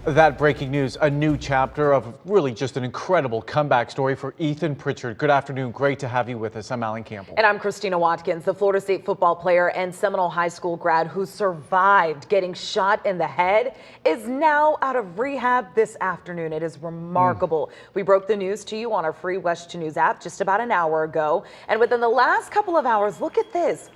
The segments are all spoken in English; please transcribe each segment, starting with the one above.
That breaking news, a new chapter of really just an incredible comeback story for Ethan Pritchard. Good afternoon. Great to have you with us. I'm Alan Campbell. And I'm Christina Watkins, the Florida State football player and Seminole High School grad who survived getting shot in the head is now out of rehab this afternoon. It is remarkable. We broke the news to you on our free West 2 News app just about an hour ago. And within the last couple of hours, look at this.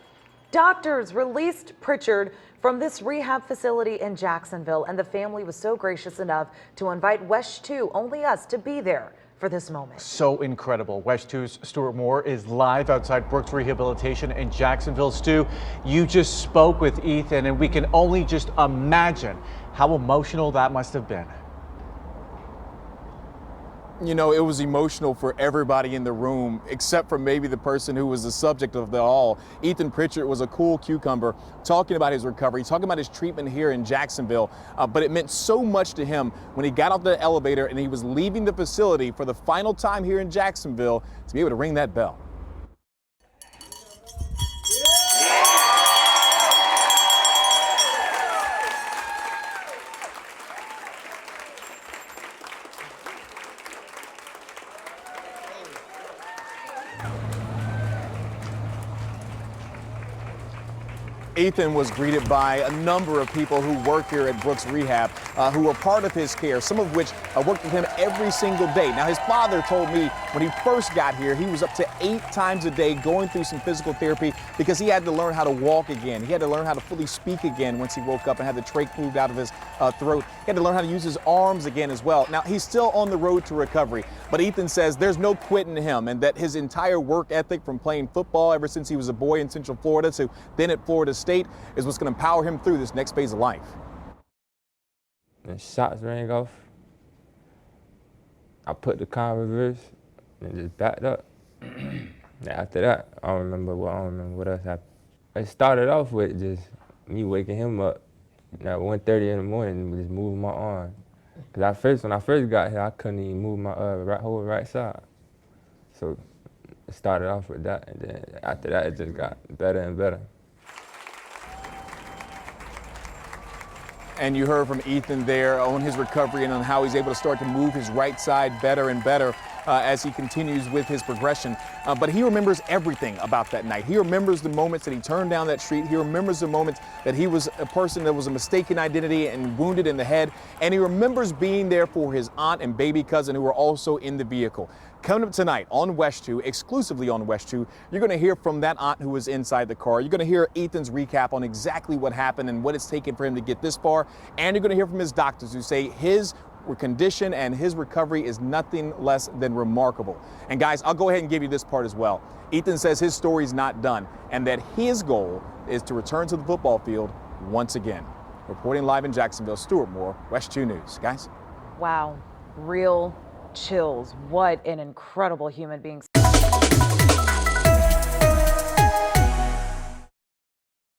Doctors released Pritchard from this rehab facility in Jacksonville, and the family was so gracious enough to invite West 2, only us, to be there for this moment. So incredible. West 2's Stuart Moore is live outside Brooks Rehabilitation in Jacksonville. Stu, you just spoke with Ethan, and we can only just imagine how emotional that must have been. You know, it was emotional for everybody in the room, except for maybe the person who was the subject of it all. Ethan Pritchard was a cool cucumber, talking about his recovery, talking about his treatment here in Jacksonville. But it meant so much to him when he got off the elevator and he was leaving the facility for the final time here in Jacksonville to be able to ring that bell. Ethan was greeted by a number of people who work here at Brooks Rehab, who were part of his care, some of which worked with him every single day. Now, his father told me when he first got here, he was up to 8 times a day going through some physical therapy because he had to learn how to walk again. He had to learn how to fully speak again once he woke up and had the trach moved out of his throat. He had to learn how to use his arms again as well. Now, he's still on the road to recovery, but Ethan says there's no quitting him and that his entire work ethic from playing football ever since he was a boy in Central Florida to then at Florida State is what's going to empower him through this next phase of life. The shots rang off. I put the car in reverse and just backed up. After that, I don't remember what else happened. It started off with just me waking him up at 1:30 in the morning and just moving my arm. Because when I first got here, I couldn't even move my whole right side. So it started off with that, and then after that, it just got better and better. And you heard from Ethan there on his recovery and on how he's able to start to move his right side better and better as he continues with his progression. But he remembers everything about that night. He remembers the moments that he turned down that street. He remembers the moments that he was a person that was a mistaken identity and wounded in the head. And he remembers being there for his aunt and baby cousin who were also in the vehicle. Coming up tonight on West 2, exclusively on West 2, you're going to hear from that aunt who was inside the car. You're going to hear Ethan's recap on exactly what happened and what it's taken for him to get this far. And you're going to hear from his doctors who say his condition and his recovery is nothing less than remarkable. And guys, I'll go ahead and give you this part as well. Ethan says his story's not done and that his goal is to return to the football field once again. Reporting live in Jacksonville, Stuart Moore, West 2 News. Guys? Wow, real chills. What an incredible human being.